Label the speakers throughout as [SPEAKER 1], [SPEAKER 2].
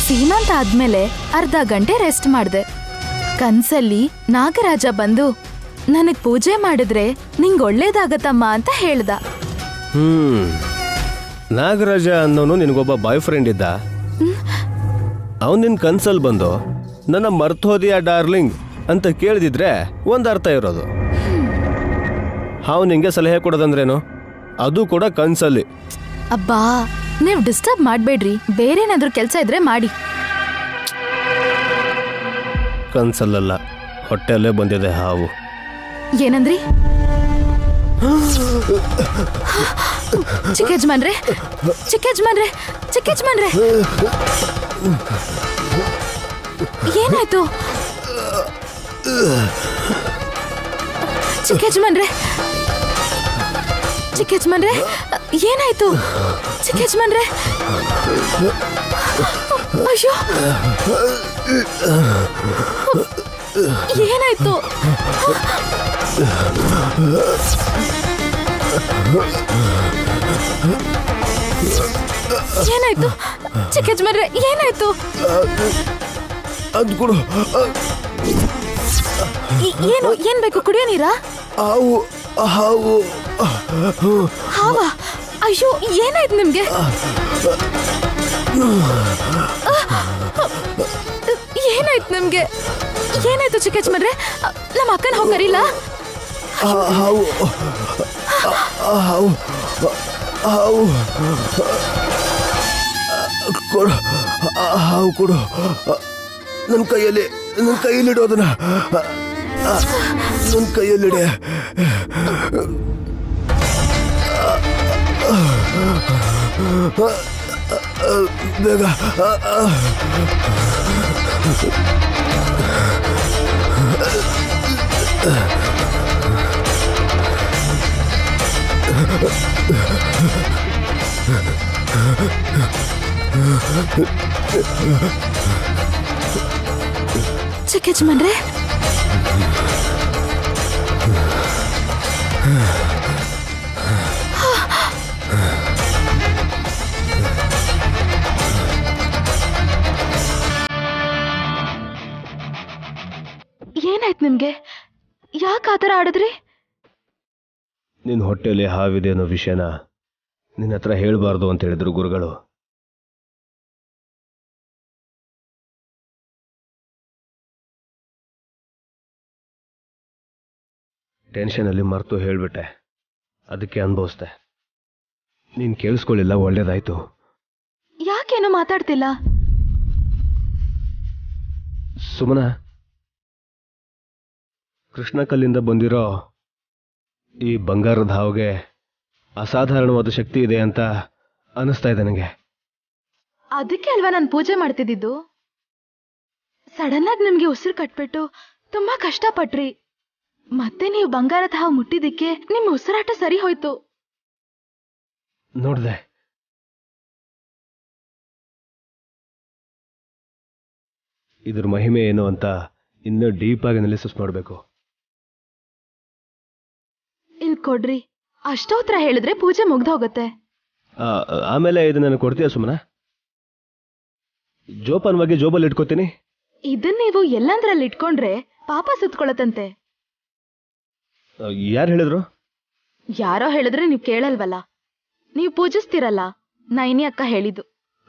[SPEAKER 1] ಸೀಮಂತ ಆದ್ಮೇಲೆ ಅರ್ಧ ಗಂಟೆ ರೆಸ್ಟ್ ಮಾಡಿದೆ. ಕನ್ಸಲ್ಲಿ ನಾಗರಾಜ ಬಂದು ನನಗ್ ಪೂಜೆ ಮಾಡಿದ್ರೆ ನಿಂಗ್ ಒಳ್ಳೇದಾಗತ್ತಮ್ಮ ಅಂತ ಹೇಳ್ದ.
[SPEAKER 2] ನಾಗರಾಜ ಅನ್ನೋನು ನಿನಗೊಬ್ಬ ಬಾಯ್ ಫ್ರೆಂಡ್ ಇದ್ದ. ಅವನ್ ನಿನ್ ಕನ್ಸಲ್ ಬಂದು ನನ್ನ ಮರ್ತೋದಿಯಾ ಡಾರ್ಲಿಂಗ್ ಅಂತ ಕೇಳಿದಿದ್ರೆ ಒಂದ್ ಅರ್ಥ ಇರೋದು. ಹಾವು ನಿಂಗೆ ಸಲಹೆ ಕೊಡೋದಂದ್ರೇನು, ಅದು ಕೂಡ ಕನ್ಸಲ್ಲಿ.
[SPEAKER 1] ಅಬ್ಬಾ, ನೀವ್ ಡಿಸ್ಟರ್ಬ್ ಮಾಡ್ಬೇಡ್ರಿ, ಬೇರೇನಾದ್ರೂ ಕೆಲ್ಸ ಇದ್ರೆ ಮಾಡಿ.
[SPEAKER 2] ಕನ್ಸಲ್ಲ, ಹೊಟ್ಟೆಲ್ಲೇ ಬಂದಿದೆ ಹಾವು.
[SPEAKER 1] ಏನಂದ್ರಿ? ಚಿಕ್ಕಜ್ಮನ್ರೆ, ಚಿಕ್ಕಜ್ಮನ್ರೆ, ಚಿಕ್ಕಜ್ಮನ್ರೆ, ಏನಾಯ್ತು? ಚಿಕ್ಕಜ್ಮನ್ರೆ, ಚಿಕ್ಕಜ್ಮನ್ರೆ, ಏನಾಯ್ತು? ಚಿಕ್ಕಜ್ಮನ್ರೆ, ಅಯ್ಯೋ, ಏನಾಯ್ತು? ಏನಾಯ್ತು ಚಿಕ್ಕಜ್ಮನ್ರೆ, ಏನಾಯ್ತು?
[SPEAKER 2] ಅದು ಕೂಡ
[SPEAKER 1] ಏನು, ಏನ್ ಬೇಕು? ಕುಡಿಯೋ ನೀರಾ?
[SPEAKER 2] ಹಾವು ಹಾವು
[SPEAKER 1] ಹಾವ? ಅಯ್ಯೋ, ಏನಾಯ್ತು ನಿಮ್ಗೆ? ಏನಾಯ್ತು ನಿಮ್ಗೆ? ಏನಾಯ್ತು ಚಿಕ್ಕಜ್ಮನ್ರೆ? ನಮ್ಮ ಅಕ್ಕನ ಹೋಗಿ ಕರೀಲಾ?
[SPEAKER 2] ಹಾವು ಹಾವು ಹಾವು ಕೊಡು, ಹಾವು ಕೊಡು. ನನ್ನ ಕೈಯಲ್ಲಿಡು ಅದನ್ನ, ನನ್ನ ಕೈಯಲ್ಲಿಡೆ. ಬೇಗ.
[SPEAKER 1] ಚಿಕ್ಕಜ್ಮನ್ರೆ, ಏನಾಯ್ತು ನಿಮ್ಗೆ? ಯಾಕೆ ಆತರ ಆಡಿದ್ರಿ?
[SPEAKER 2] ನಿನ್ನ ಹೊಟ್ಟೆಯಲ್ಲಿ ಹಾವಿದೆ ಅನ್ನೋ ವಿಷಯನ ನಿನ್ನ ಹತ್ರ ಹೇಳ್ಬಾರ್ದು ಅಂತ ಹೇಳಿದ್ರು ಗುರುಗಳು. ಟೆನ್ಷನಲ್ಲಿ ಮರೆತು ಹೇಳ್ಬಿಟ್ಟೆ, ಅದಕ್ಕೆ ಅನುಭವಿಸ್ದೆ. ನೀನ್ ಕೇಳಿಸ್ಕೊಳ್ಳಿಲ್ಲ, ಒಳ್ಳೇದಾಯ್ತು.
[SPEAKER 1] ಯಾಕೇನು ಮಾತಾಡ್ತಿಲ್ಲ?
[SPEAKER 2] ಸುಮನ, ಕೃಷ್ಣ ಕಲ್ಲಿಂದ ಬಂದಿರೋ ಈ ಬಂಗಾರದ ಹಾವಿಗೆ ಅಸಾಧಾರಣವಾದ ಶಕ್ತಿ ಇದೆ ಅಂತ ಅನಿಸ್ತಾ ಇದೆ ನನಗೆ.
[SPEAKER 1] ಅದಕ್ಕೆ ಅಲ್ವಾ ನಾನು ಪೂಜೆ ಮಾಡ್ತಿದ್ದು. ಸಡನ್ ಆಗಿ ನಿಮ್ಗೆ ಉಸಿರು ಕಟ್ಬಿಟ್ಟು ತುಂಬಾ ಕಷ್ಟಪಟ್ರಿ. ಮತ್ತೆ ನೀವು ಬಂಗಾರದ ಹಾವು ಮುಟ್ಟಿದ್ದಕ್ಕೆ ನಿಮ್ಮ ಉಸಿರಾಟ ಸರಿ ಹೋಯ್ತು.
[SPEAKER 2] ನೋಡ್ದೆ, ಇದ್ರ ಮಹಿಮೆ ಏನು ಅಂತ ಇನ್ನೂ ಡೀಪ್ ಆಗಿ ಅನಾಲಿಸಿಸ್ ಮಾಡಬೇಕು.
[SPEAKER 1] ಇಲ್ ಕೊಡ್ರಿ, ಅಷ್ಟೋತ್ರ ಹೇಳಿದ್ರೆ ಪೂಜೆ ಮುಗ್ದು ಹೋಗುತ್ತೆ.
[SPEAKER 2] ಆಮೇಲೆ ಇದು ನನಗೆ ಕೊಡ್ತೀಯ ಸುಮನ? ಜೋಪಾನವಾಗಿ ಜೋಬಲ್ಲಿ ಇಟ್ಕೋತೀನಿ.
[SPEAKER 1] ಇದನ್ನ ನೀವು ಎಲ್ಲಂದ್ರಲ್ಲಿ ಇಟ್ಕೊಂಡ್ರೆ ಪಾಪ ಸುತ್ಕೊಳತ್ತಂತೆ.
[SPEAKER 2] ಯಾರು ಹೇಳಿದ್ರು?
[SPEAKER 1] ಯಾರೋ ಹೇಳಿದ್ರೆ ನೀವ್ ಕೇಳಲ್ವಲ್ಲ, ನೀವ್ ಪೂಜಿಸ್ತಿರಲ್ಲ, ನೈನಿ ಅಕ್ಕ ಹೇಳಿದ್ದು.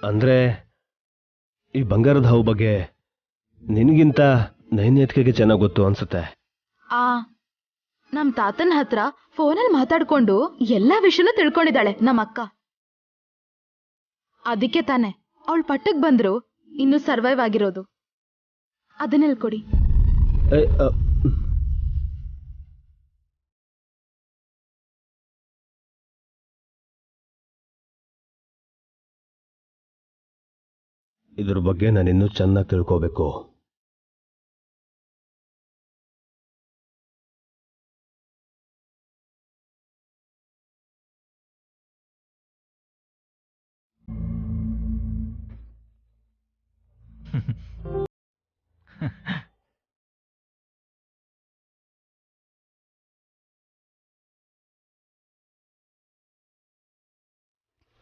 [SPEAKER 2] ಅಂದ್ರೆ ಈ ಬಂಗಾರದ ಹಾವು ಬಗ್ಗೆ ನಿನ್ಗಿಂತ ನೈನ್ಯತ್ಕೆಗೆ ಚೆನ್ನಾಗಿ ಗೊತ್ತು ಅನ್ಸುತ್ತೆ.
[SPEAKER 1] ನಮ್ ತಾತನ ಹತ್ರ ಫೋನಲ್ಲಿ ಮಾತಾಡ್ಕೊಂಡು ಎಲ್ಲಾ ವಿಷಯನೂ ತಿಳ್ಕೊಂಡಿದ್ದಾಳೆ ನಮ್ಮ ಅಕ್ಕ. ಅದಕ್ಕೆ ತಾನೆ ಅವಳು ಪಟ್ಟಕ್ ಬಂದ್ರು ಇನ್ನು ಸರ್ವೈವ್ ಆಗಿರೋದು. ಅದನ್ನೆಲ್ ಕೊಡಿ.
[SPEAKER 2] ಇದ್ರ ಬಗ್ಗೆ ನಾನಿನ್ನೂ ಚೆನ್ನಾಗಿ ತಿಳ್ಕೋಬೇಕು.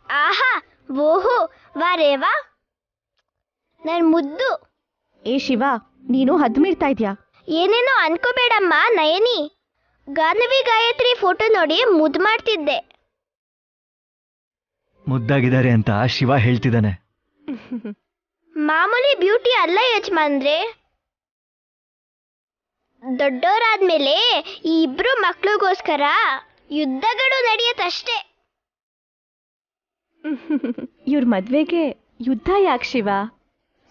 [SPEAKER 3] आहा, वो हो, वाह रे वाह। ನನ್ ಮುದ್ದು.
[SPEAKER 1] ಏ ಶಿವ, ನೀನು ಹದ್ ಮೀರ್ತಾ ಇದ್ಯಾ?
[SPEAKER 3] ಏನೇನೋ ಅನ್ಕೋಬೇಡಮ್ಮ ನಯನಿ. ಗಾನವಿ ಗಾಯತ್ರಿ ಫೋಟೋ ನೋಡಿ ಮುದ್ದು ಮಾಡ್ತಿದ್ದೆ.
[SPEAKER 4] ಮುದ್ದಾಗಿದ್ದಾರೆ ಅಂತ ಶಿವ ಹೇಳ್ತಿದ್ದಾನೆ.
[SPEAKER 3] ಮಾಮೂಲಿ ಬ್ಯೂಟಿ ಅಲ್ಲ ಯಜಮಾನ್ರೆ. ದೊಡ್ಡವರಾದ್ಮೇಲೆ ಈ ಇಬ್ರು ಮಕ್ಳಿಗೋಸ್ಕರ ಯುದ್ಧಗಳು ನಡೆಯತ್ತಷ್ಟೇ.
[SPEAKER 1] ಇವ್ರ ಮದ್ವೆಗೆ ಯುದ್ಧ ಯಾಕೆ ಶಿವ?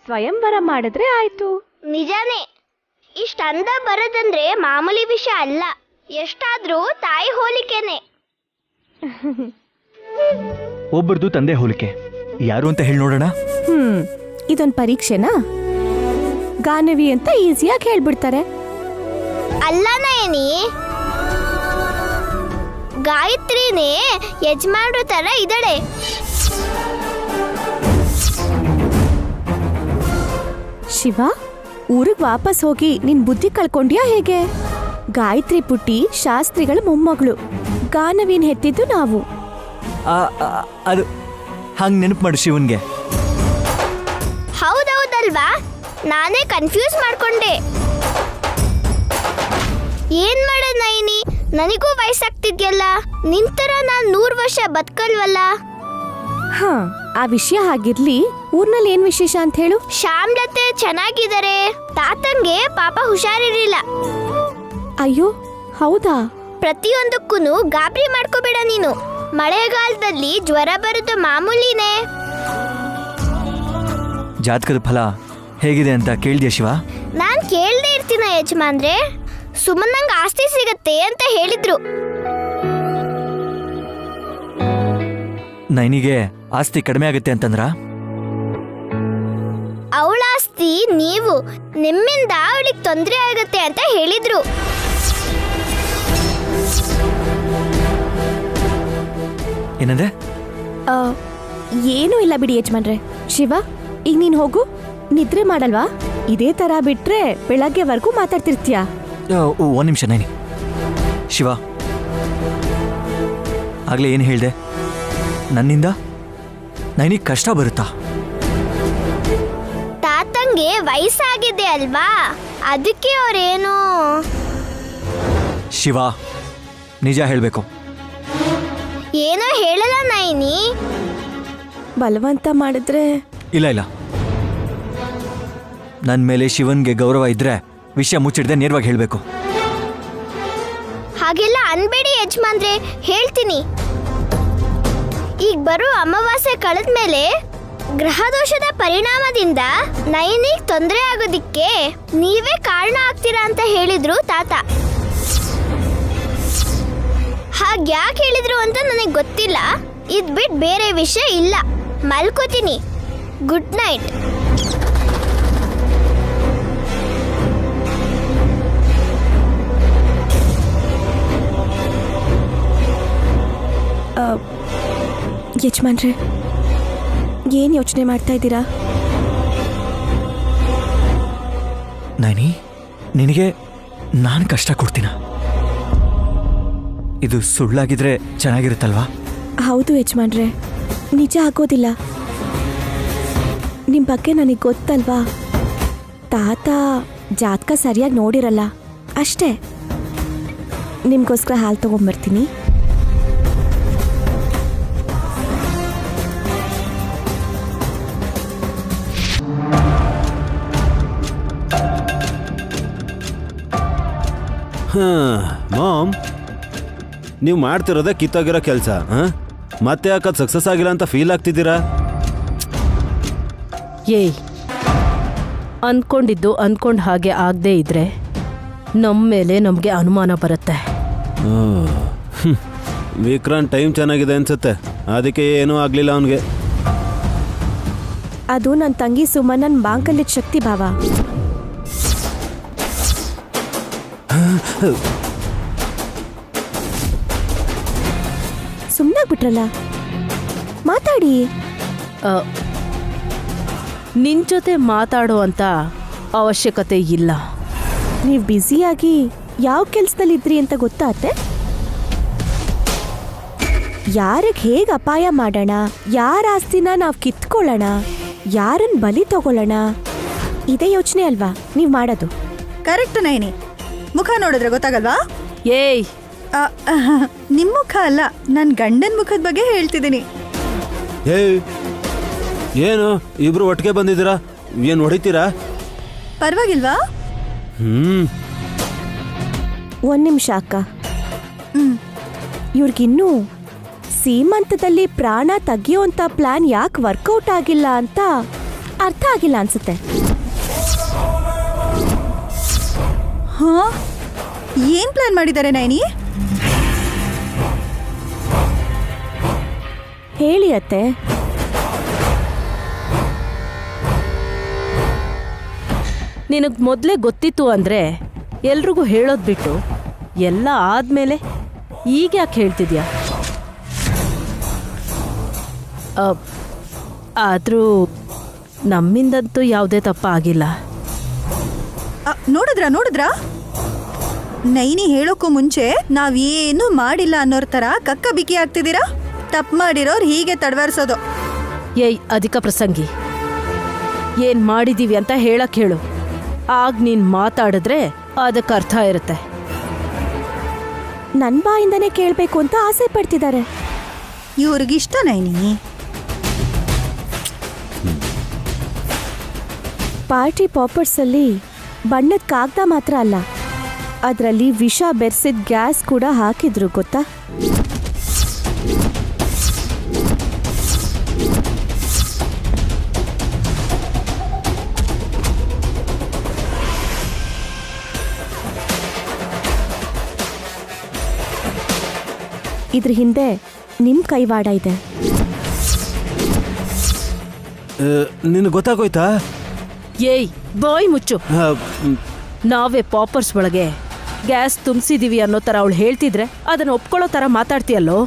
[SPEAKER 1] ಸ್ವಯಂವರ ಮಾಡಿದ್ರೆ ಆಯ್ತು.
[SPEAKER 3] ನಿಜಾನೇ. ಇಷ್ಟ ಅಂದ ಬರೋದಂದ್ರೆ ಮಾಮೂಲಿ ವಿಷಯ ಅಲ್ಲ. ಎಷ್ಟಾದ್ರೂ ತಾಯಿ ಹೋಲಿಕೆನೆ.
[SPEAKER 4] ಒಬ್ಬರದು ತಂದೆ ಹೋಲಿಕೆ. ಯಾರು ಅಂತ ಹೇಳಿ ನೋಡೋಣ.
[SPEAKER 1] ಇದೊಂದು ಪರೀಕ್ಷೆನಾ? ಗಾನವಿ ಅಂತ ಈಸಿಯಾಗಿ ಹೇಳ್ಬಿಡ್ತಾರೆ.
[SPEAKER 3] ಅಲ್ಲ ನಯನಿ, ಗಾಯತ್ರಿನೇ ಯಜಮಾನ್ರ ತರ ಇದ್ದಾಳೆ.
[SPEAKER 1] ಶಿವ, ಊರಿಗೆ ವಾಪಸ್ ಹೋಗಿ ನಿನ್ ಬುದ್ಧಿ ಕಳ್ಕೊಂಡ್ಯಾ ಹೇಗೆ? ಗಾಯತ್ರಿ ಪುಟ್ಟಿ ಶಾಸ್ತ್ರಿಗಳ ಮೊಮ್ಮಗಳು. ಗಾನವಿನ್ ಹೆತ್ತಿದ್ದು ನಾವು.
[SPEAKER 4] ಅದು ಹಂಗ್ ನೆನಪು ಮಾಡು ಶಿವನ್ಗೆ.
[SPEAKER 3] ಹೌದೌದಲ್ವಾ, ನಾನೇ ಕನ್ಫ್ಯೂಸ್ ಮಾಡ್ಕೊಂಡೆ. ಏನ್ ಮಾಡೋದ್ ನೈನಿ, ನನಗೂ ವಯಸ್ಸಾಗ್ತಿದ್ಯಲ್ಲ. ನಿಂತರ ನಾನ್ 100 ವರ್ಷ ಬದುಕಲ್ವಲ್ಲ.
[SPEAKER 1] ಹಾ, ಆ ವಿಷಯ ಹಾಗಿರ್ಲಿ. ಊರ್ನಲ್ಲಿ ಏನ್ ವಿಶೇಷ ಅಂತ ಹೇಳು.
[SPEAKER 3] ಶ್ಯಾಮ್ಲತೆ ಚೆನ್ನಾಗಿದ್ದಾರೆ. ತಾತಂಗೆ ಪಾಪ ಹುಷಾರಿರ್ಲಿಲ್ಲ.
[SPEAKER 1] ಅಯ್ಯೋ ಹೌದಾ?
[SPEAKER 3] ಪ್ರತಿಯೊಂದಕ್ಕೂ ಗಾಬರಿ ಮಾಡ್ಕೋಬೇಡ ನೀನು. ಮಳೆಗಾಲದಲ್ಲಿ ಜ್ವರ ಬರೋದು ಮಾಮೂಲಿನೇ.
[SPEAKER 4] ಜಾತಕದ ಫಲ ಹೇಗಿದೆ ಅಂತ ಕೇಳ್ದ್ಯಾ ಶಿವ?
[SPEAKER 3] ನಾನ್ ಕೇಳ್ದೆ ಇರ್ತೀನ ಯಜಮಾನ್ರೆ. ಸುಮ್ಮನಂಗ್ ಆಸ್ತಿ ಸಿಗತ್ತೆ ಅಂತ ಹೇಳಿದ್ರು.
[SPEAKER 4] ನೈನಿಗೆ ಆಸ್ತಿ ಕಡಿಮೆ ಆಗುತ್ತೆ ಅಂತಂದ್ರ?
[SPEAKER 3] ಅವಳ ಆಸ್ತಿ ನೀವು, ನಿಮ್ಮಿಂದ ಅವಳಿಗೆ ತೊಂದರೆ ಆಗತ್ತೆ ಅಂತ ಹೇಳಿದ್ರು.
[SPEAKER 4] ಏನಂದ್ರೆ?
[SPEAKER 1] ಏನೂ ಇಲ್ಲ ಬಿಡಿ ಯಜಮಾನ್ರೆ. ಶಿವ, ಈಗ ನೀನ್ ಹೋಗು. ನಿದ್ರೆ ಮಾಡಲ್ವಾ? ಇದೇ ತರ ಬಿಟ್ರೆ ಬೆಳಗ್ಗೆವರೆಗೂ ಮಾತಾಡ್ತಿರ್ತೀಯ.
[SPEAKER 4] ಒಂದ್ ನಿಮಿಷ ನೈನಿ. ಶಿವ, ಆಗ್ಲೇ ಏನು ಹೇಳ್ದೆ? ನನ್ನಿಂದ ನೈನಿಗೆ ಕಷ್ಟ ಬರುತ್ತಾ?
[SPEAKER 3] ತಾತಂಗೆ ವಯಸ್ಸಾಗಿದೆ ಅಲ್ವಾ, ಅದಕ್ಕೆ ಅವ್ರೇನು.
[SPEAKER 4] ಶಿವ, ನಿಜ ಹೇಳ್ಬೇಕು.
[SPEAKER 3] ಏನೋ ಹೇಳಲ್ಲ ನೈನಿ.
[SPEAKER 1] ಬಲವಂತ ಮಾಡಿದ್ರೆ?
[SPEAKER 4] ಇಲ್ಲ ಇಲ್ಲ, ನನ್ನ ಮೇಲೆ ಶಿವನ್ಗೆ ಗೌರವ ಇದ್ರೆ ವಿಷಯ ಮುಚ್ಚಿಡ್ದೆ ನೇರವಾಗಿ ಹೇಳ್ಬೇಕು.
[SPEAKER 3] ಹಾಗೆಲ್ಲ ಅನ್ಬೇಡಿ ಯಜಮಾನ್ರೆ, ಹೇಳ್ತೀನಿ. ಈಗ ಬರೋ ಅಮಾವಾಸ್ಯೆ ಕಳೆದ್ಮೇಲೆ ಗ್ರಹದೋಷದ ಪರಿಣಾಮದಿಂದ ನೈನಿಗ್ ತೊಂದರೆ ಆಗೋದಿಕ್ಕೆ ನೀವೇ ಕಾರಣ ಆಗ್ತೀರಾ ಅಂತ ಹೇಳಿದ್ರು ತಾತ. ಹಾಗ್ಯಾಕೆ ಹೇಳಿದ್ರು ಅಂತ ನನಗೆ ಗೊತ್ತಿಲ್ಲ. ಇದ್ ಬಿಟ್ಟು ಬೇರೆ ವಿಷಯ ಇಲ್ಲ. ಮಲ್ಕೋತೀನಿ. Good night.
[SPEAKER 1] ಯಜಮಾನ್ರೆ, ಏನ್ ಯೋಚನೆ ಮಾಡ್ತಾ ಇದ್ದೀರಾ?
[SPEAKER 4] ನೈನಿ, ನಿನಗೆ ನಾನು ಕಷ್ಟ ಕೊಡ್ತೀನ? ಇದು ಸುಳ್ಳಾಗಿದ್ರೆ ಚೆನ್ನಾಗಿರುತ್ತಲ್ವಾ?
[SPEAKER 1] ಹೌದು ಯಜಮಾನ್ರೆ, ನಿಜ ಆಗೋದಿಲ್ಲ. ನಿಮ್ ಬಗ್ಗೆ ನನಗೆ ಗೊತ್ತಲ್ವಾ. ತಾತ ಜಾತಕ ಸರಿಯಾಗಿ ನೋಡಿರಲ್ಲ ಅಷ್ಟೇ. ನಿಮ್ಗೋಸ್ಕರ ಹಾಲು ತಗೊಂಡ್ಬರ್ತೀನಿ.
[SPEAKER 2] ಮಾಮ್, ನೀವು ಮಾಡ್ತಿರೋದೇ ಕಿತ್ತಾಗಿರೋ ಕೆಲಸ. ಮತ್ತೆ ಯಾಕದು ಸಕ್ಸಸ್ ಆಗಿಲ್ಲ ಅಂತ ಫೀಲ್ ಆಗ್ತಿದ್ದೀರಾ?
[SPEAKER 5] ಏಯ್, ಅಂದ್ಕೊಂಡಿದ್ದು ಅಂದ್ಕೊಂಡು ಹಾಗೆ ಆಗದೆ ಇದ್ರೆ ನಮ್ಮ ಮೇಲೆ ನಮಗೆ ಅನುಮಾನ ಬರುತ್ತೆ.
[SPEAKER 2] ವಿಕ್ರಾಂತ್ ಟೈಮ್ ಚೆನ್ನಾಗಿದೆ ಅನ್ಸುತ್ತೆ, ಅದಕ್ಕೆ ಏನೂ ಆಗಲಿಲ್ಲ ಅವನಿಗೆ.
[SPEAKER 1] ಅದು ನನ್ನ ತಂಗಿ ಸುಮನನ್ ಮಾಂಗಲ್ಯದ ಶಕ್ತಿ ಭಾವ. ಸುಮ್ಮನಾಗ್ಬಿಟ್ರಲ್ಲ, ಮಾತಾಡಿ.
[SPEAKER 5] ನಿನ್ನ ಜೊತೆ ಮಾತಾಡೋ ಅಂತ ಅವಶ್ಯಕತೆ ಇಲ್ಲ.
[SPEAKER 1] ನೀವು ಬ್ಯುಸಿಯಾಗಿ ಯಾವ ಕೆಲಸದಲ್ಲಿದ್ರಿ ಅಂತ ಗೊತ್ತಾತೆ? ಯಾರಿಗೆ ಹೇಗೆ ಅಪಾಯ ಮಾಡೋಣ, ಯಾರ ಆಸ್ತಿನ ನಾವು ಕಿತ್ಕೊಳ್ಳೋಣ
[SPEAKER 6] ಯಾರನ್ ಬಲಿ ತಗೊಳ್ಳೋಣ ಇದೇ ಯೋಚನೆ ಅಲ್ವಾ ನೀವ್ ಮಾಡೋದು?
[SPEAKER 7] ಕರೆಕ್ಟ್ ನೈನಿ. ಮುಖ ನೋಡಿದ್ರೆ ಗೊತ್ತಾಗಲ್ವಾ?
[SPEAKER 5] ಏಯ್,
[SPEAKER 7] ನಿಮ್ ಮುಖ ಅಲ್ಲ, ನನ್ ಗಂಡನ್ ಮುಖದ ಬಗ್ಗೆ ಹೇಳ್ತಿದ್ದೀನಿ.
[SPEAKER 8] ಏಯ್, ಏನು ಇಬ್ರು ಒಟ್ಟಿಗೆ ಬಂದಿದ್ದೀರಾ? ಏನ್ ಹೊಡಿತೀರಾ?
[SPEAKER 7] ಪರವಾಗಿಲ್ವಾ?
[SPEAKER 6] ಒಂದ್ ನಿಮಿಷ ಅಕ್ಕ. ಇವ್ರಿಗಿನ್ನೂ ಸೀಮಂತದಲ್ಲಿ ಪ್ರಾಣ ತೆಗಿಯೋಂತ ಪ್ಲಾನ್ ಯಾಕೆ ವರ್ಕೌಟ್ ಆಗಿಲ್ಲ ಅಂತ ಅರ್ಥ ಆಗಿಲ್ಲ ಅನ್ಸುತ್ತೆ.
[SPEAKER 7] ಹಾ, ಏನ್ ಪ್ಲಾನ್ ಮಾಡಿದ್ದಾರೆ ನೈನಿ?
[SPEAKER 6] ಹೇಳಿ ಅತ್ತೆ.
[SPEAKER 5] ನಿನಗ್ ಮೊದ್ಲೇ ಗೊತ್ತಿತ್ತು ಅಂದ್ರೆ ಎಲ್ರಿಗೂ ಹೇಳೋದ್ ಬಿಟ್ಟು ಎಲ್ಲ ಆದ್ಮೇಲೆ ಈಗ ಯಾಕೆ ಹೇಳ್ತಿದ್ಯಾ? ಆದ್ರೂ ನಮ್ಮಿಂದಂತೂ ಯಾವುದೇ ತಪ್ಪ ಆಗಿಲ್ಲ.
[SPEAKER 7] ನೋಡಿದ್ರಾ? ನೈನಿ ಹೇಳೋಕ್ಕೂ ಮುಂಚೆ ನಾವೇನು ಮಾಡಿಲ್ಲ ಅನ್ನೋರ್ ತರ ಕಕ್ಕ ಬಿಕ್ಕಿ ಆಗ್ತಿದ್ದೀರಾ? ತಪ್ಪು ಮಾಡಿರೋರು ಹೀಗೆ ತಡವರ್ಸೋದು.
[SPEAKER 5] ಏಯ್ ಅಧಿಕ ಪ್ರಸಂಗಿ, ಏನ್ ಮಾಡಿದೀವಿ ಅಂತ ಹೇಳಕ್ ಹೇಳು. ಆಗ ನೀನ್ ಮಾತಾಡಿದ್ರೆ ಅದಕ್ಕೆ ಅರ್ಥ ಇರುತ್ತೆ.
[SPEAKER 6] ನನ್ ಬಾಯಿಂದನೇ ಕೇಳ್ಬೇಕು ಅಂತ ಆಸೆ ಪಡ್ತಿದ್ದಾರೆ.
[SPEAKER 7] ಇವ್ರಿಗಿಷ್ಟ ನೈನಿ.
[SPEAKER 6] ಪಾರ್ಟಿ ಪಾಪರ್ಸ್ ಅಲ್ಲಿ ಬಣ್ಣದ ಕಾಗದ ಮಾತ್ರ ಅಲ್ಲ, ಅದರಲ್ಲಿ ವಿಷ ಬೆರೆಸಿದ ಗ್ಯಾಸ್ ಕೂಡ ಹಾಕಿದ್ರು ಗೊತ್ತಾ? ಇದ್ರ ಹಿಂದೆ ನಿಮ್ ಕೈವಾಡ ಇದೆ.
[SPEAKER 8] ನಿನ್ ಗೊತ್ತಾಗೋಯ್ತಾ?
[SPEAKER 5] ಏಯ್ ಬಾಯ್ ಮುಚ್ಚು. ನಾವೇ ಪಾಪರ್ಸ್ ಒಳಗೆ ಗ್ಯಾಸ್ ತುಂಬಿಸಿದೀವಿ ಅನ್ನೋ ತರ ಅವಳು ಹೇಳ್ತಿದ್ರೆ ಅದನ್ನ ಒಪ್ಕೊಳ್ಳೋ ತರ ಮಾತಾಡ್ತೀಯಲ್ಲೋ.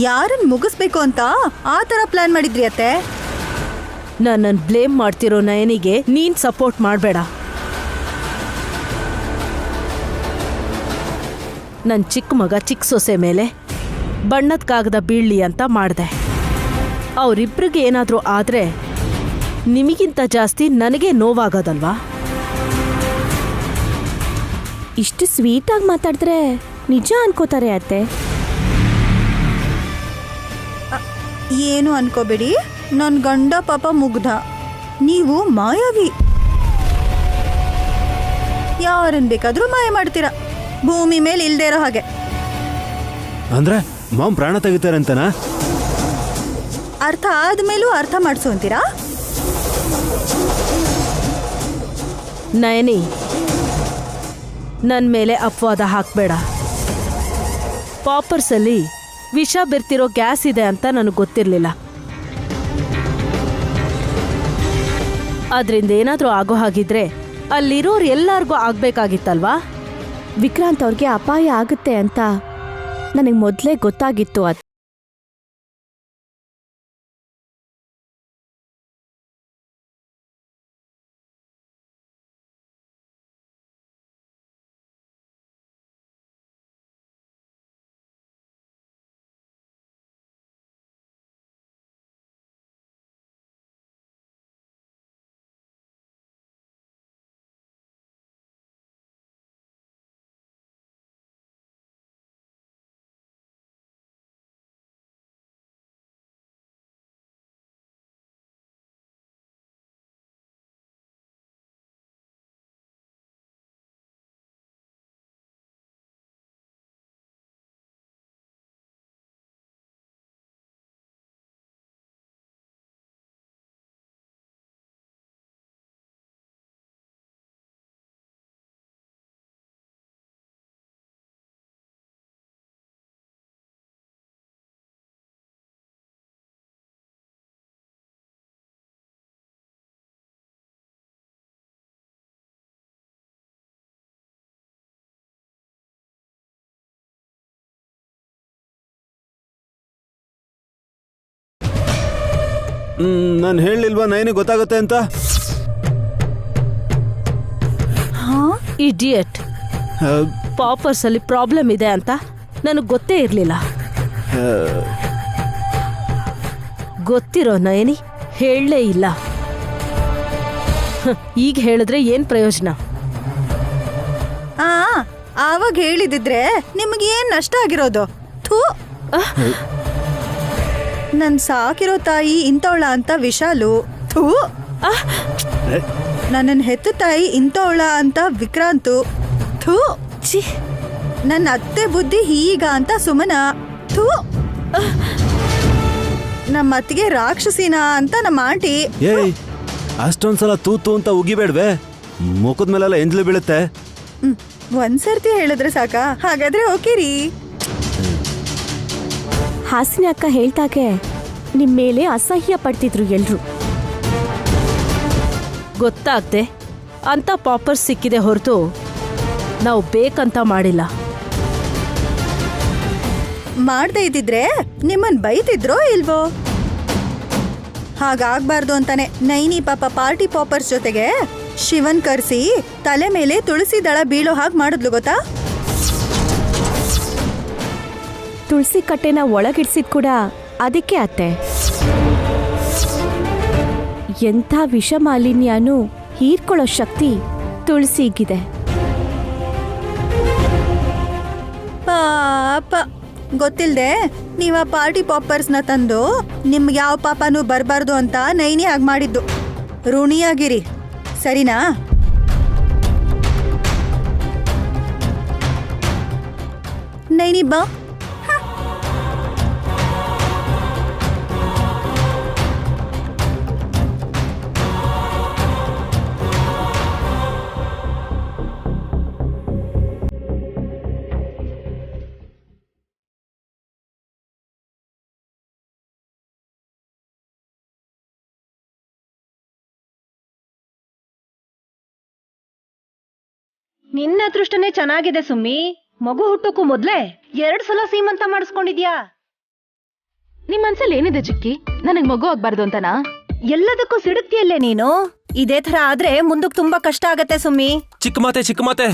[SPEAKER 7] ಯಾರನ್ನ ಮುಗಿಸ್ಬೇಕು ಅಂತ ಆ ತರ ಪ್ಲಾನ್ ಮಾಡಿದ್ರಿ ಅತ್ತೆ?
[SPEAKER 5] ನನ್ನನ್ನು ಬ್ಲೇಮ್ ಮಾಡ್ತಿರೋ ನಯನಿಗೆ ನೀನ್ ಸಪೋರ್ಟ್ ಮಾಡಬೇಡ. ನನ್ನ ಚಿಕ್ಕ ಮಗ ಚಿಕ್ಕ ಸೊಸೆ ಮೇಲೆ ಬಣ್ಣದ ಕಾಗದ ಬೀಳ್ಲಿ ಅಂತ ಮಾಡಿದೆ. ಅವರಿಬ್ರಿಗೆ ಏನಾದರೂ ಆದರೆ ನಿಮಗಿಂತ ಜಾಸ್ತಿ ನನಗೆ ನೋವಾಗೋದಲ್ವಾ?
[SPEAKER 6] ಇಷ್ಟು ಸ್ವೀಟಾಗಿ ಮಾತಾಡಿದ್ರೆ ನಿಜ ಅನ್ಕೋತಾರೆ ಅತ್ತೆ.
[SPEAKER 7] ಏನು ಅನ್ಕೋಬೇಡಿ, ನನ್ನ ಗಂಡ ಪಾಪ ಮುಗ್ಧ, ನೀವು ಮಾಯಾವಿ. ಯಾರನ್ನ ಬೇಕಾದ್ರೂ ಮಾಯ ಮಾಡ್ತೀರಾ, ಭೂಮಿ ಮೇಲೆ ಇಲ್ದೇ ಇರೋ ಹಾಗೆ.
[SPEAKER 8] ಅಂದ್ರೆ ಮಾಮ್ ಪ್ರಾಣ ತೆಗಿತಾರೆ ಅಂತನಾ?
[SPEAKER 7] ಅರ್ಥ ಆದ್ಮೇಲೂ ಅರ್ಥ ಮಾಡಿಸು ಅಂತೀರಾ?
[SPEAKER 5] ನಯನಿ, ನನ್ನ ಮೇಲೆ ಅಪವಾದ ಹಾಕಬೇಡ. ಪಾಪರ್ಸಲ್ಲಿ ವಿಷ ಬೆರ್ತಿರೋ ಗ್ಯಾಸ್ ಇದೆ ಅಂತ ನನಗೆ ಗೊತ್ತಿರಲಿಲ್ಲ. ಅದರಿಂದ ಏನಾದರೂ ಆಗೋ ಹಾಗಿದ್ರೆ ಅಲ್ಲಿರೋರು ಎಲ್ಲರಿಗೂ ಆಗಬೇಕಾಗಿತ್ತಲ್ವಾ?
[SPEAKER 6] ವಿಕ್ರಾಂತ್ ಅವ್ರಿಗೆ ಅಪಾಯ ಆಗುತ್ತೆ ಅಂತ ನನಗೆ ಮೊದಲೇ ಗೊತ್ತಾಗಿತ್ತು. ಅದು
[SPEAKER 8] ನಾನು ಹೇಳಲಿಲ್ವಾ ನೈನಿಗೆ ಗೊತ್ತಾಗುತ್ತೆ ಅಂತ?
[SPEAKER 5] ಇಡಿಯಟ್, ಪಾಪರ್ಸ್ ಅಲ್ಲಿ ಪ್ರಾಬ್ಲಮ್ ಇದೆ ಅಂತ ನನಗೆ ಗೊತ್ತೇ ಇರಲಿಲ್ಲ. ಗೊತ್ತಿರೋ ನಯನಿ ಹೇಳಲೇ ಇಲ್ಲ. ಈಗ ಹೇಳಿದ್ರೆ ಏನ್ ಪ್ರಯೋಜನ?
[SPEAKER 7] ಆ ಆವಾಗ ಹೇಳಿದಿದ್ರೆ ನಿಮ್ಗೆ ಏನ್ ನಷ್ಟ ಆಗಿರೋದು? ಥೂ, ನನ್ ಸಾಕಿರೋ ತಾಯಿ ಇಂಥವಳ ಅಂತ ವಿಶಾಲು. ಥೂ, ನನ್ನನ್ ಹೆತ್ತ ತಾಯಿ ಇಂಥವಳ ಅಂತ ವಿಕ್ರಾಂತು. ಥೂ,
[SPEAKER 5] ಛೀ,
[SPEAKER 7] ನನ್ನ ಅತ್ತೆ ಬುದ್ಧಿ ಹೀಗ ಅಂತ ಸುಮನ. ಥೂ, ನಮ್ಮ ಅತ್ತಿಗೆ ರಾಕ್ಷಸಿನ ಅಂತ ನಮ್ಮ ಆಂಟಿ.
[SPEAKER 8] ಏಯ್, ಅಷ್ಟೊಂದ್ಸಲ ತೂತು ಅಂತ ಉಗಿಬೇಡ್ವೆ, ಮುಖದ ಮೇಲೆಲ್ಲ ಎಂಜ್ಲು ಬೀಳುತ್ತೆ.
[SPEAKER 7] ಒಂದ್ಸರ್ತಿ ಹೇಳಿದ್ರೆ ಸಾಕ? ಹಾಗಾದ್ರೆ ಓಕೆ ರೀ.
[SPEAKER 6] ಹಾಸಿನಿ ಅಕ್ಕ ಹೇಳ್ತಾಗೆ ನಿಮ್ ಮೇಲೆ ಅಸಹ್ಯ ಪಡ್ತಿದ್ರು ಎಲ್ರು.
[SPEAKER 5] ಗೊತ್ತಾಗ್ದೆ ಅಂತ ಪಾಪರ್ಸ್ ಸಿಕ್ಕಿದೆ ಹೊರತು ನಾವು ಬೇಕಂತ ಮಾಡಿಲ್ಲ.
[SPEAKER 7] ಮಾಡ್ದೇ ಇದ್ದಿದ್ರೆ ನಿಮ್ಮನ್ ಬೈತಿದ್ರೋ ಇಲ್ವೋ? ಹಾಗಾಗ್ಬಾರ್ದು ಅಂತಾನೆ ನೈನಿ ಪಾಪ ಪಾರ್ಟಿ ಪಾಪರ್ಸ್ ಜೊತೆಗೆ ಶಿವನ್ ಕರ್ಸಿ ತಲೆ ಮೇಲೆ ತುಳಸಿ ದಳ ಬೀಳೋ ಹಾಗೆ ಮಾಡಿದ್ಲು ಗೊತ್ತಾ?
[SPEAKER 6] ತುಳಸಿ ಕಟ್ಟೆನ ಒಳಗಿಡ್ಸಿದ್ ಕೂಡ ಅದಕ್ಕೆ ಅತ್ತೆ. ಎಂಥ ವಿಷ ಮಾಲಿನ್ಯನೂ ಹೀರ್ಕೊಳ್ಳೋ ಶಕ್ತಿ ತುಳಸಿಗಿದೆ.
[SPEAKER 7] ಪಾಪ ಗೊತ್ತಿಲ್ದೆ ನೀವ ಪಾರ್ಟಿ ಪಾಪರ್ಸ್ನ ತಂದು ನಿಮ್ಗೆ ಯಾವ ಪಾಪನೂ ಬರಬಾರ್ದು ಅಂತ ನೈನಿ ಹಾಗೆ ಮಾಡಿದ್ದು. ಋಣಿಯಾಗಿರಿ, ಸರಿನಾ? ನೈನಿ ಬಾ.
[SPEAKER 9] ನಿನ್ನ ಅದೃಷ್ಟನೇ ಚೆನ್ನಾಗಿದೆ ಸುಮ್ಮಿ. ಮಗು ಹುಟ್ಟೋಕ್ಕೂ ಮೊದ್ಲೇ 2 ಸಲ ಸೀಮಂತ ಮಾಡಿಸ್ಕೊಂಡಿದ್ಯಾ.
[SPEAKER 1] ನಿಮ್ ಮನ್ಸಲ್ಲಿ ಏನಿದೆ ಚಿಕ್ಕಿ? ನನಗ್ ಮಗು ಆಗ್ಬಾರ್ದು ಅಂತನಾ?
[SPEAKER 9] ಎಲ್ಲದಕ್ಕೂ ಸಿಡುಕ್ತಿಯಲ್ಲೇ ನೀನು. ಇದೇ ತರ ಆದ್ರೆ ಮುಂದಕ್ಕೆ ತುಂಬಾ ಕಷ್ಟ ಆಗತ್ತೆ ಸುಮ್ಮಿ.
[SPEAKER 10] ಚಿಕ್ಕ ಮಾತೆ,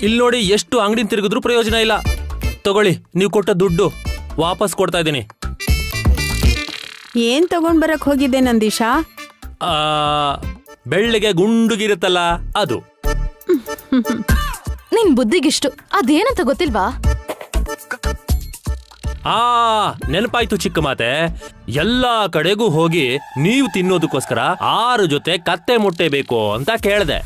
[SPEAKER 10] ಇಲ್ಲಿ ನೋಡಿ, ಎಷ್ಟು ಅಂಗಡಿ ತಿರುಗಿದ್ರು ಪ್ರಯೋಜನ ಇಲ್ಲ. ತಗೊಳ್ಳಿ, ನೀವು ಕೊಟ್ಟ ದುಡ್ಡು ವಾಪಸ್ ಕೊಡ್ತಾ ಇದ್ದೀನಿ.
[SPEAKER 11] ಏನ್ ತಗೊಂಡ್ ಬರಕ್ ಹೋಗಿದ್ದೆ ನಂದೀಶಾ?
[SPEAKER 10] ಬೆಳ್ಳಿಗೆ ಗುಂಡುಗಿರುತ್ತಲ್ಲ ಅದು.
[SPEAKER 1] ನಿನ್ ಬುದ್ಧಿಗಿಷ್ಟು ಅದೇನಂತ ಗೊತ್ತಿಲ್ವಾ?
[SPEAKER 10] ನೆನಪಾಯ್ತು ಚಿಕ್ಕ ಮಾತೆ. ಎಲ್ಲಾ ಕಡೆಗೂ ಹೋಗಿ ನೀವು ತಿನ್ನೋದಕ್ಕೋಸ್ಕರ 6 ಜೊತೆ ಕತ್ತೆ ಮೊಟ್ಟೆ ಬೇಕು ಅಂತ ಕೇಳ್ದೆ.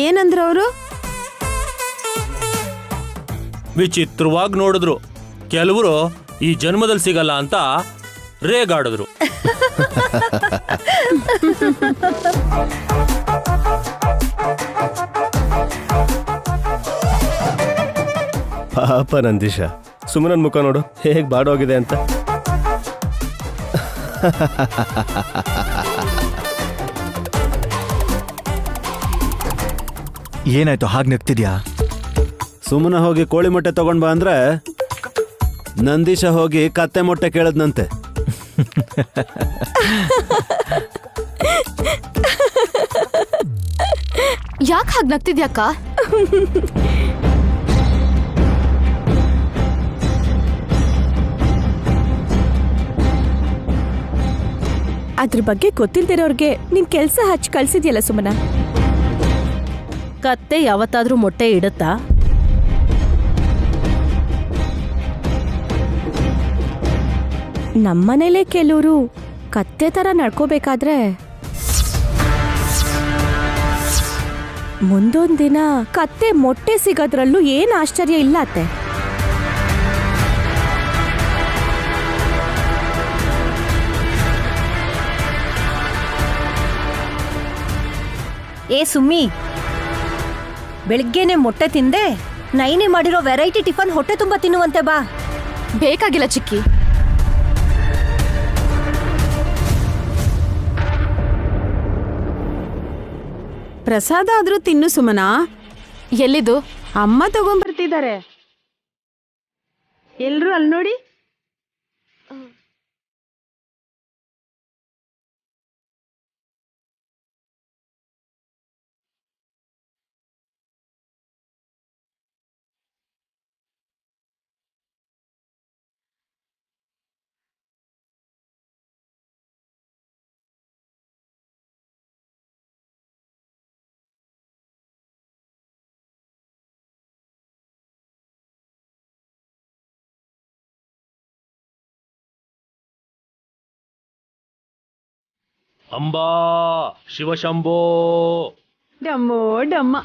[SPEAKER 11] ಏನಂದ್ರು ಅವರು?
[SPEAKER 10] ವಿಚಿತ್ರವಾಗಿ ನೋಡಿದ್ರು. ಕೆಲವರು ಈ ಜನ್ಮದಲ್ಲಿ ಸಿಗಲ್ಲ ಅಂತ ರೇಗಾಡಿದ್ರು.
[SPEAKER 2] ಪಾಪ ನಂದೀಶ, ಸುಮ್ಮನನ್ ಮುಖ ನೋಡು ಹೇಗ್ ಬಾಡೋಗಿದೆ ಅಂತ.
[SPEAKER 4] ಏನಾಯ್ತು ಹಾಗೆ ನಗ್ತಿದ್ಯಾ?
[SPEAKER 8] ಸುಮ್ಮನೆ ಹೋಗಿ ಕೋಳಿ ಮೊಟ್ಟೆ ತಗೊಂಡ್ ಬಾ ಅಂದ್ರೆ ನಂದೀಶ ಹೋಗಿ ಕತ್ತೆ ಮೊಟ್ಟೆ ಕೇಳದ್ನಂತೆ.
[SPEAKER 1] ಯಾಕೆ ಹಾಗೆ ನಗ್ತಿದ್ಯಾಕ?
[SPEAKER 6] ಅದ್ರ ಬಗ್ಗೆ ಗೊತ್ತಿಲ್ದಿರೋರ್ಗೆ ನಿನ್ ಕೆಲ್ಸ ಹಚ್ಚಿ ಕಳ್ಸಿದ್ಯಲ್ಲ ಸುಮನ.
[SPEAKER 5] ಕತ್ತೆ ಯಾವತ್ತಾದ್ರೂ ಮೊಟ್ಟೆ ಇಡುತ್ತಾ?
[SPEAKER 6] ನಮ್ಮನೇಲೆ ಕೆಲವರು ಕತ್ತೆ ತರ ನಡ್ಕೋಬೇಕಾದ್ರೆ ಮುಂದೊಂದ್ ದಿನ ಕತ್ತೆ ಮೊಟ್ಟೆ ಸಿಗೋದ್ರಲ್ಲೂ ಏನ್ ಆಶ್ಚರ್ಯ ಇಲ್ಲ ಅತ್ತೆ.
[SPEAKER 9] ಏ ಸುಮ್ಮಿ, ಬೆಳಿಗ್ಗೆನೆ ಮೊಟ್ಟೆ ತಿಂದೆ ನೈನಿ ಮಾಡಿರೋ ವೆರೈಟಿ ಟಿಫನ್ ಹೊಟ್ಟೆ ತುಂಬಾ ತಿನ್ನುವಂತೆ ಬಾ.
[SPEAKER 1] ಬೇಕಾಗಿಲ್ಲ ಚಿಕ್ಕಿ.
[SPEAKER 11] ಪ್ರಸಾದ ಆದ್ರೂ ತಿನ್ನು ಸುಮನಾ.
[SPEAKER 1] ಎಲ್ಲಿದು?
[SPEAKER 11] ಅಮ್ಮ ತಗೊಂಡ್ಬರ್ತಿದ್ದಾರೆ. ಎಲ್ರು ಅಲ್ಲಿ ನೋಡಿ.
[SPEAKER 10] ಅಂಬಾ ಶಿವಶಂಭೋ
[SPEAKER 11] ಡಮ್ಮೋ ಡಮ್ಮ